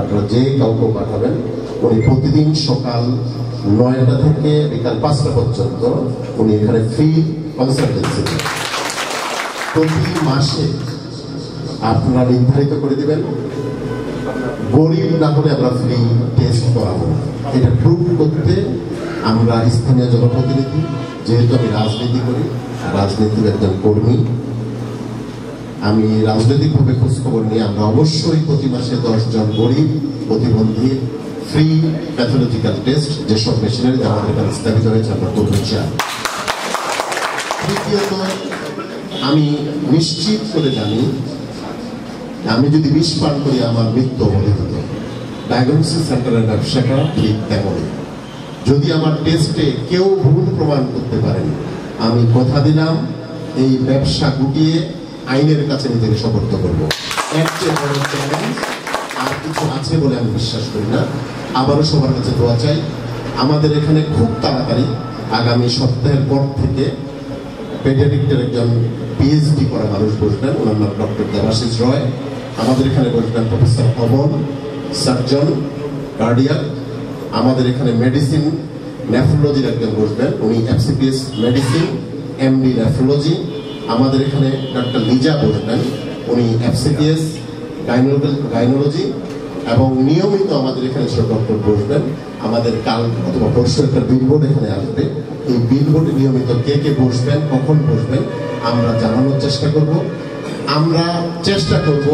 আপনারা যে কাউকে পাঠাবেন, উনি প্রতিদিন সকাল 9টা থেকে বিকাল 5টা পর্যন্ত উনি এখানে ফ্রি কনসালটেন্সি দেন। প্রতি মাসে আপনারা নির্ধারিত করে দিবেন, গরিব না হলে আমরা ফ্রি টেস্ট করাবো। এটা প্রুভ করতে আমরা স্থানীয় জনপ্রতিনিধি, যেহেতু আমি রাজনীতি করি, রাজনীতির একজন কর্মী, আমি রাজনৈতিকভাবে খোঁজখবর নিয়ে আমরা অবশ্যই প্রতি মাসে 10 জন গরিব প্রতিবন্ধী ফ্রি প্যাথোলজিক্যাল টেস্ট যেসব মেশিনারি আমাদের এখানে স্থাপিত হয়েছে আমরা করতে চাই। তৃতীয়ত, আমি নিশ্চিত করে জানি আমি যদি বিষ পান করি আমার মৃত্যু অবধারিত। ডায়াগনস্টিক সেন্টারের ব্যবসাটা ঠিক তেমনই। যদি আমার টেস্টে কেউ ভুল প্রমাণ করতে পারেন, আমি কথা দিলাম এই ব্যবসা গুটিয়ে আইনের কাছে নিজেকে সমর্থ করবো। এর চেয়ে বড় চ্যালেঞ্জ আর কিছু আছে বলে আমি বিশ্বাস করি না। আবারও সবার কাছে দোয়া চাই। আমাদের এখানে খুব তাড়াতাড়ি আগামী সপ্তাহের পর থেকে পেডিয়াট্রিকের একজন পিএইচডি করা মানুষ বসবেন, ওনার নাম ডক্টর দেবাশিস রয়। আমাদের এখানে বসবেন প্রফেসর অমন, সার্জন কার্ডিয়াক। আমাদের এখানে মেডিসিন নেফ্রোলজির একজন বসবেন, উনি এফসিপিএস মেডিসিন এমডি নেফ্রোলজি। আমাদের এখানে ডক্টর লিজা বসবেন, উনি এফসিপিএস গাইনোলজি। এবং নিয়মিত আমাদের এখানে সব ডক্টর বসবেন। আমাদের কাল অথবা পরশু একটা বিলবোর্ড এখানে আসবে, এই বিলবোর্ডে নিয়মিত কে কে বসবেন, কখন বসবেন আমরা জানানোর চেষ্টা করব। আমরা চেষ্টা করব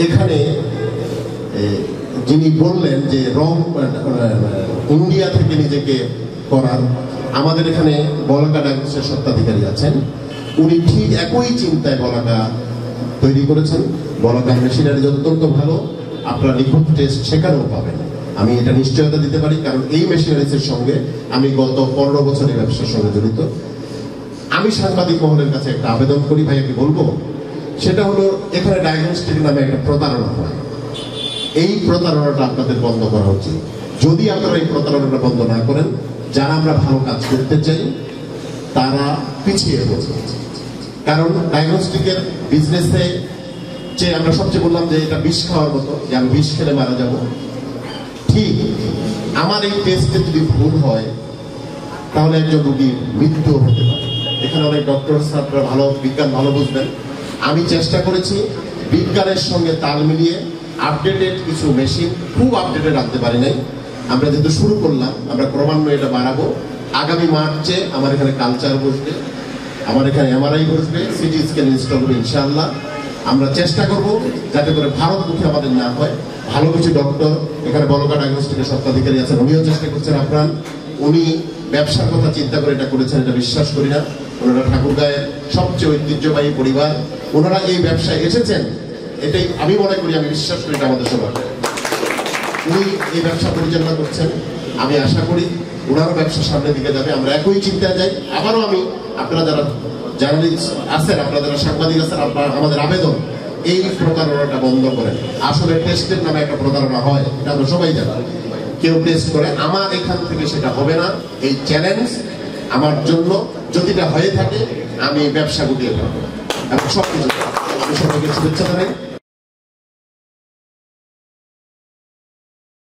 এখানে যিনি বললেন যে ইন্ডিয়া থেকে নিজেকে করার, আমাদের এখানে বলাকা ডায়াগনোসিসের স্বত্বাধিকারী আছেন, উনি ঠিক একই চিন্তায় বলাকা তৈরি করেছেন। বলাকা মেশিনারি অত্যন্ত ভালো, আপনারা নিখুঁত টেস্ট সেখানেও পাবেন, আমি এটা নিশ্চয়তা দিতে পারি, কারণ এই মেশিনারিজের সঙ্গে আমি গত 15 বছর এই ব্যবসার সঙ্গে জড়িত। আমি সাংবাদিক মহলের কাছে একটা আবেদন করি, ভাইয়াকে বলবো, সেটা হলো এখানে ডায়াগনস্টিক নামে একটা প্রতারণা হয়। এই প্রতারণাটা আপনাদের বন্ধ করা উচিত। যদি আপনারা এই প্রতারণাটা বন্ধ না করেন, যারা আমরা ভালো কাজ করতে চাই তারা পিছিয়ে পড়বে। কারণ ডায়াগনস্টিকের বিজনেসে যে আমরা সবচেয়ে বললাম যে এটা বিষ খাওয়ার মতো, যে আমি বিষ খেলে মারা যাব, ঠিক আমার এই টেস্টে যদি ভুল হয় তাহলে একজন রোগীর মৃত্যু হতে পারে। এখানে অনেক ডক্টর স্যাররা ভালো বিজ্ঞান ভালো বুঝবেন। আমি চেষ্টা করেছি বিজ্ঞানের সঙ্গে তাল মিলিয়ে আপডেটেড কিছু মেশিন, খুব আপডেটেড আনতে পারি নাই। আমরা যেহেতু শুরু করলাম, আমরা ক্রমান্বয়ে এটা বাড়াবো। আগামী মার্চে আমার এখানে কালচার বসবে, আমার এখানে এমআরআই বসবে, সিটি স্ক্যান ইনস্টল হবে ইনশাআল্লাহ। আমরা চেষ্টা করব যাতে করে ভারতমুখী আমাদের না হয়। ভালো কিছু ডক্টর এখানে বলকা ডায়াগনস্টিকের স্বত্বাধিকারী আছেন, উনিও চেষ্টা করছেন আপ্রাণ। উনি ব্যবসার কথা চিন্তা করে এটা করেছেন, এটা বিশ্বাস করি না। ওনারা ঠাকুরগাঁয়ের সবচেয়ে ঐতিহ্যবাহী পরিবার, ওনারা এই ব্যবসায় এসেছেন, এটাই আমি মনে করি, আমি বিশ্বাস করি এটা আমাদের সবার। উনি এই ব্যবসা পরিচালনা করছেন, আমি আশা করি ওনারও ব্যবসার সামনের দিকে যাবে। আমরা একই চিন্তায় যাই। আবারও আমি আপনারা যারা জার্নালিস্ট আছেন, আপনারা যারা সাংবাদিক আছেন, আপনারা আমাদের আবেদন এই প্রতারণাটা বন্ধ করেন। আসলে টেস্টের নামে একটা প্রতারণা হয়, এটা আমরা সবাই জানি। কেউ টেস্ট করে, আমার এখান থেকে সেটা হবে না। এই চ্যালেঞ্জ আমার জন্য, যদি এটা হয়ে থাকে আমি ব্যবসা গুটিয়ে পাবো এবং সবকিছু। আমি সবাইকে শুভেচ্ছা জানাই।